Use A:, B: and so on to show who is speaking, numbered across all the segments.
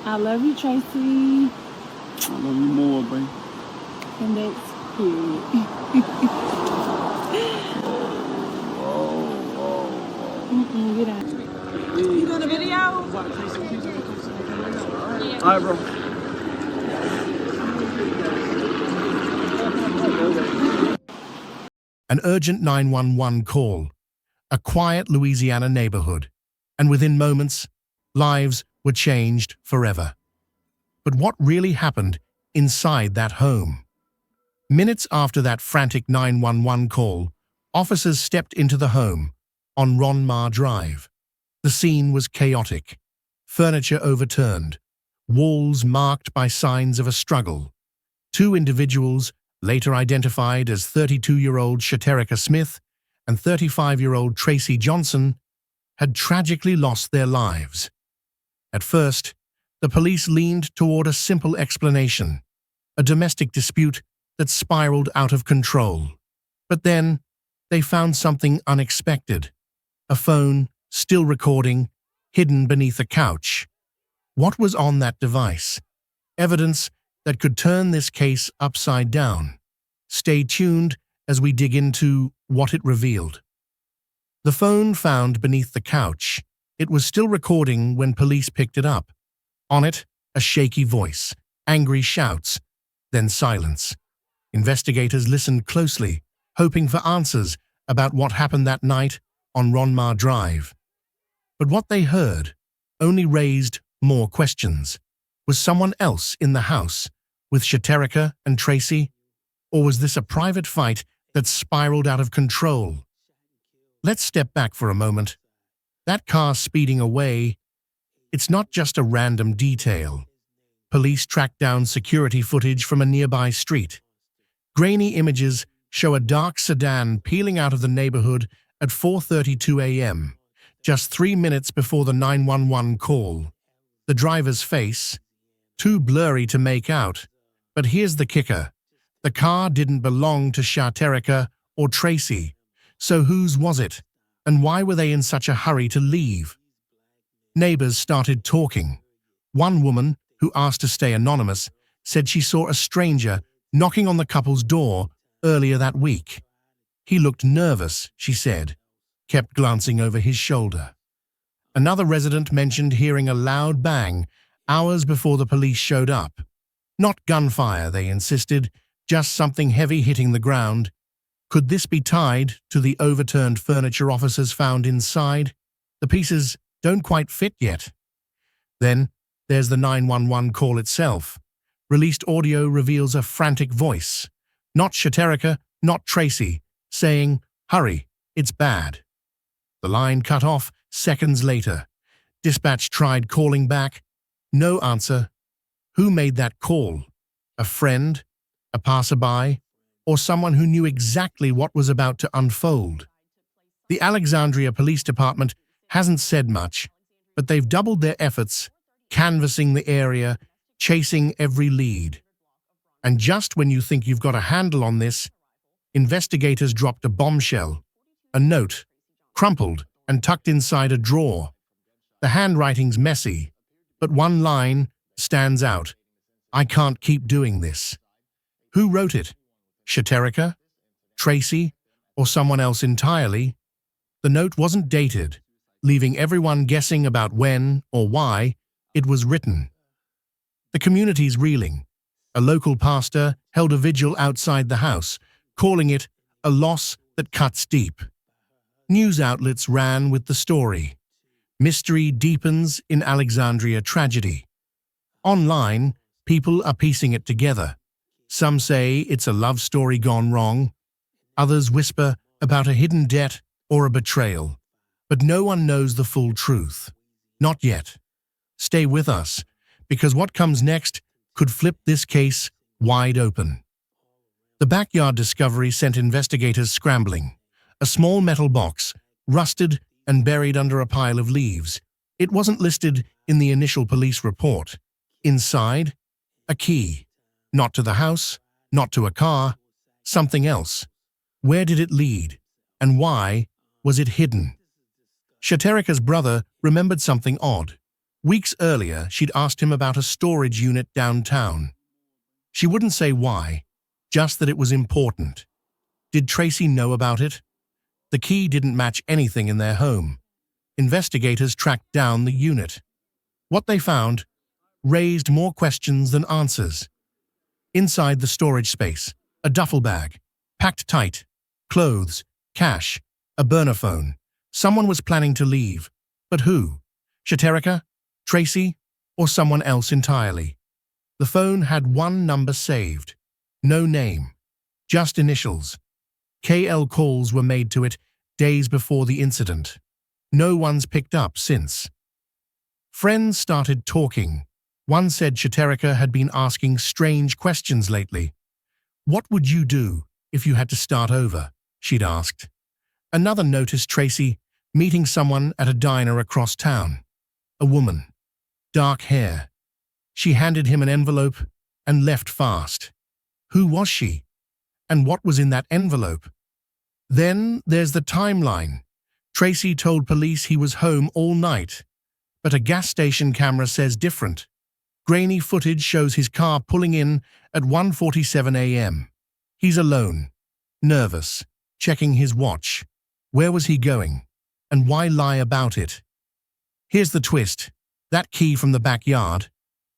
A: I love you, Tracy.
B: I love you more, baby.
A: And that's period. Get out.
C: You doing a video?
B: All right, bro.
D: An urgent 911 call, a quiet Louisiana neighborhood, and within moments, lives were changed forever. But what really happened inside that home? Minutes after that frantic 911 call, officers stepped into the home on Ron Ma Drive. The scene was chaotic. Furniture overturned, walls marked by signs of a struggle. Two individuals, later identified as 32-year-old Shaterica Smith and 35-year-old Tracy Johnson, had tragically lost their lives. At first, the police leaned toward a simple explanation, a domestic dispute that spiraled out of control. But then, they found something unexpected. A phone, still recording, hidden beneath a couch. What was on that device? Evidence that could turn this case upside down. Stay tuned as we dig into what it revealed. The phone found beneath the couch. It was still recording when police picked it up. On it, a shaky voice, angry shouts, then silence. Investigators listened closely, hoping for answers about what happened that night on Ron Ma Drive. But what they heard only raised more questions. Was someone else in the house with Shaterica and Tracy? Or was this a private fight that spiraled out of control? Let's step back for a moment. That car speeding away, it's not just a random detail. Police tracked down security footage from a nearby street. Grainy images show a dark sedan peeling out of the neighborhood at 4:32 a.m., just 3 minutes before the 911 call. The driver's face, too blurry to make out. But here's the kicker. The car didn't belong to Shaterica or Tracy. So whose was it? And why were they in such a hurry to leave? Neighbors started talking. One woman, who asked to stay anonymous, said she saw a stranger knocking on the couple's door earlier that week. He looked nervous, she said, kept glancing over his shoulder. Another resident mentioned hearing a loud bang hours before the police showed up. Not gunfire, they insisted, just something heavy hitting the ground. Could this be tied to the overturned furniture officers found inside? The pieces don't quite fit yet. Then, there's the 911 call itself. Released audio reveals a frantic voice. Not Shaterica, not Tracy, saying, "Hurry, it's bad." The line cut off seconds later. Dispatch tried calling back. No answer. Who made that call? A friend? A passerby? Or someone who knew exactly what was about to unfold? The Alexandria Police Department hasn't said much, but they've doubled their efforts, canvassing the area, chasing every lead. And just when you think you've got a handle on this, investigators dropped a bombshell, a note, crumpled and tucked inside a drawer. The handwriting's messy, but one line stands out. "I can't keep doing this." Who wrote it? Shaterica? Tracy? Or someone else entirely? The note wasn't dated, leaving everyone guessing about when or why it was written. The community's reeling. A local pastor held a vigil outside the house, calling it a loss that cuts deep. News outlets ran with the story. Mystery deepens in Alexandria tragedy. Online, people are piecing it together. Some say it's a love story gone wrong. Others whisper about a hidden debt or a betrayal. But no one knows the full truth. Not yet. Stay with us, because what comes next could flip this case wide open. The backyard discovery sent investigators scrambling. A small metal box, rusted and buried under a pile of leaves. It wasn't listed in the initial police report. Inside, a key. Not to the house, not to a car, something else. Where did it lead? And why was it hidden? Shaterica's brother remembered something odd. Weeks earlier, she'd asked him about a storage unit downtown. She wouldn't say why, just that it was important. Did Tracy know about it? The key didn't match anything in their home. Investigators tracked down the unit. What they found raised more questions than answers. Inside the storage space, a duffel bag, packed tight, clothes, cash, a burner phone. Someone was planning to leave. But who? Shaterika? Tracy? Or someone else entirely? The phone had one number saved. No name. Just initials. KL calls were made to it days before the incident. No one's picked up since. Friends started talking. One said Shaterika had been asking strange questions lately. "What would you do if you had to start over?" she'd asked. Another noticed Tracy meeting someone at a diner across town. A woman. Dark hair. She handed him an envelope and left fast. Who was she? And what was in that envelope? Then there's the timeline. Tracy told police he was home all night, but a gas station camera says different. Grainy footage shows his car pulling in at 1:47 a.m. He's alone, nervous, checking his watch. Where was he going? And why lie about it? Here's the twist. That key from the backyard,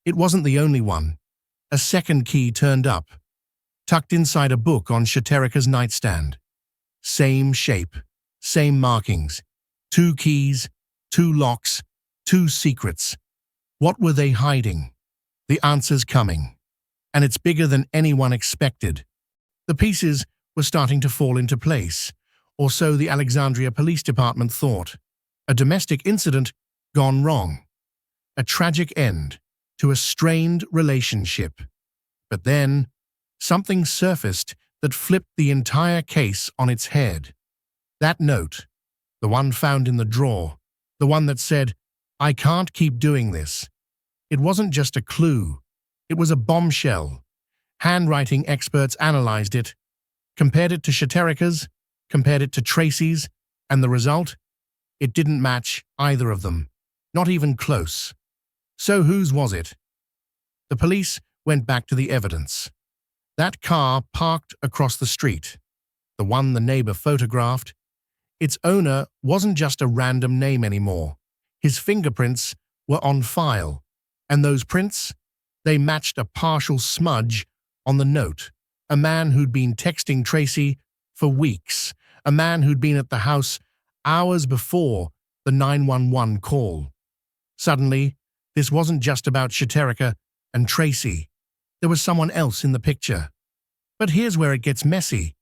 D: it wasn't the only one. A second key turned up, tucked inside a book on Shaterika's nightstand. Same shape, same markings. 2 keys, 2 locks, 2 secrets. What were they hiding? The answer's coming. And it's bigger than anyone expected. The pieces were starting to fall into place, or so the Alexandria Police Department thought. A domestic incident gone wrong. A tragic end to a strained relationship. But then, something surfaced that flipped the entire case on its head. That note, the one found in the drawer, the one that said, "I can't keep doing this." It wasn't just a clue. It was a bombshell. Handwriting experts analyzed it, compared it to Shaterika's, compared it to Tracy's, and the result? It didn't match either of them. Not even close. So whose was it? The police went back to the evidence. That car parked across the street, the one the neighbor photographed, its owner wasn't just a random name anymore. His fingerprints were on file, and those prints, they matched a partial smudge on the note. A man who'd been texting Tracy for weeks, a man who'd been at the house hours before the 911 call. Suddenly, this wasn't just about Shaterika and Tracy. There was someone else in the picture. But here's where it gets messy.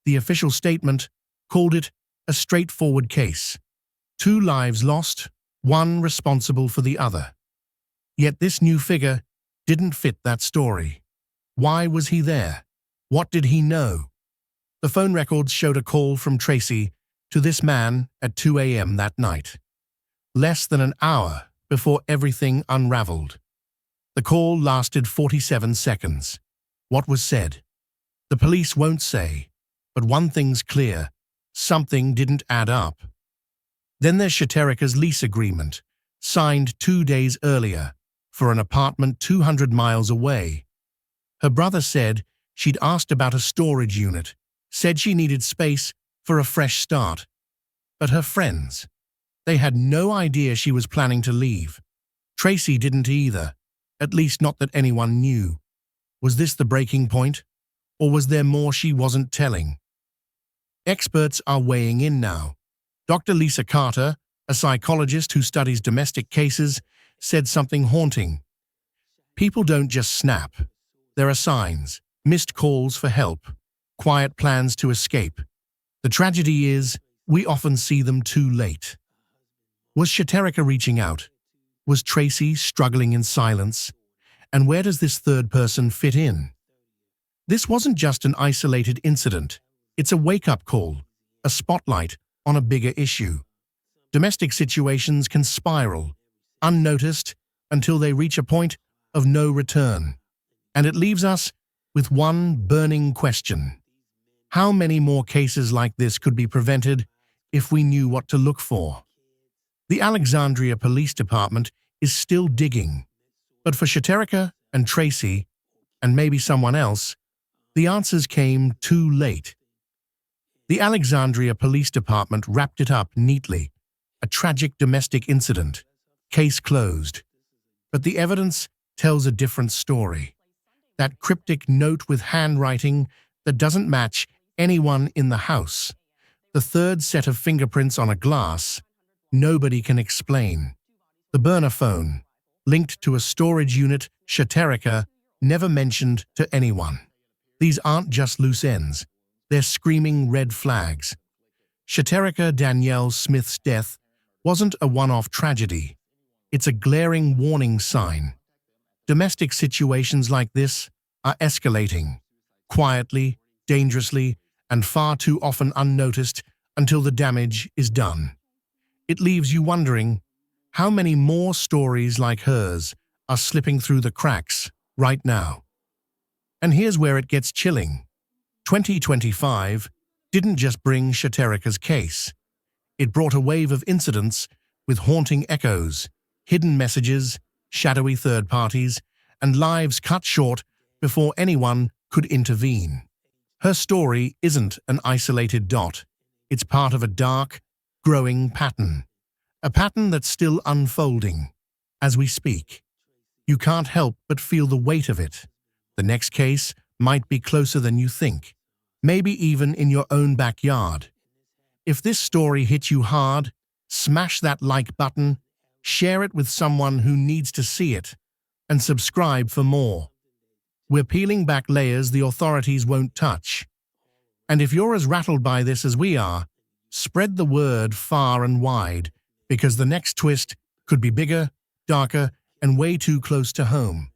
D: The official statement called it a straightforward case. 2 lives lost, one responsible for the other. Yet this new figure didn't fit that story. Why was he there? What did he know? The phone records showed a call from Tracy to this man at 2 a.m. that night, less than an hour before everything unraveled. The call lasted 47 seconds. What was said? The police won't say, but one thing's clear. Something didn't add up. Then there's Shaterika's lease agreement, signed 2 days earlier, for an apartment 200 miles away. Her brother said she'd asked about a storage unit, said she needed space for a fresh start. But her friends, they had no idea she was planning to leave. Tracy didn't either, at least not that anyone knew. Was this the breaking point? Or was there more she wasn't telling? Experts are weighing in now. Dr. Lisa Carter, a psychologist who studies domestic cases, said something haunting. People don't just snap. There are signs, missed calls for help, quiet plans to escape. The tragedy is, we often see them too late. Was Shaterika reaching out? Was Tracy struggling in silence? And where does this third person fit in? This wasn't just an isolated incident. It's a wake-up call, a spotlight on a bigger issue. Domestic situations can spiral, unnoticed, until they reach a point of no return. And it leaves us with one burning question. How many more cases like this could be prevented if we knew what to look for? The Alexandria Police Department is still digging. But for Shaterica and Tracy, and maybe someone else, the answers came too late. The Alexandria Police Department wrapped it up neatly. A tragic domestic incident. Case closed. But the evidence tells a different story. That cryptic note with handwriting that doesn't match anyone in the house. The third set of fingerprints on a glass. Nobody can explain. The burner phone, linked to a storage unit Shaterica never mentioned to anyone. These aren't just loose ends. They're screaming red flags. Shaterica Danielle Smith's death wasn't a one-off tragedy. It's a glaring warning sign. Domestic situations like this are escalating, quietly, dangerously, and far too often unnoticed until the damage is done. It leaves you wondering, how many more stories like hers are slipping through the cracks right now? And here's where it gets chilling. 2025 didn't just bring Shaterica's case. It brought a wave of incidents with haunting echoes, hidden messages, shadowy third parties, and lives cut short before anyone could intervene. Her story isn't an isolated dot. It's part of a dark, growing pattern. A pattern that's still unfolding as we speak. You can't help but feel the weight of it. The next case might be closer than you think, maybe even in your own backyard. If this story hit you hard, smash that like button, share it with someone who needs to see it, and subscribe for more. We're peeling back layers the authorities won't touch. And if you're as rattled by this as we are, spread the word far and wide, because the next twist could be bigger, darker, and way too close to home.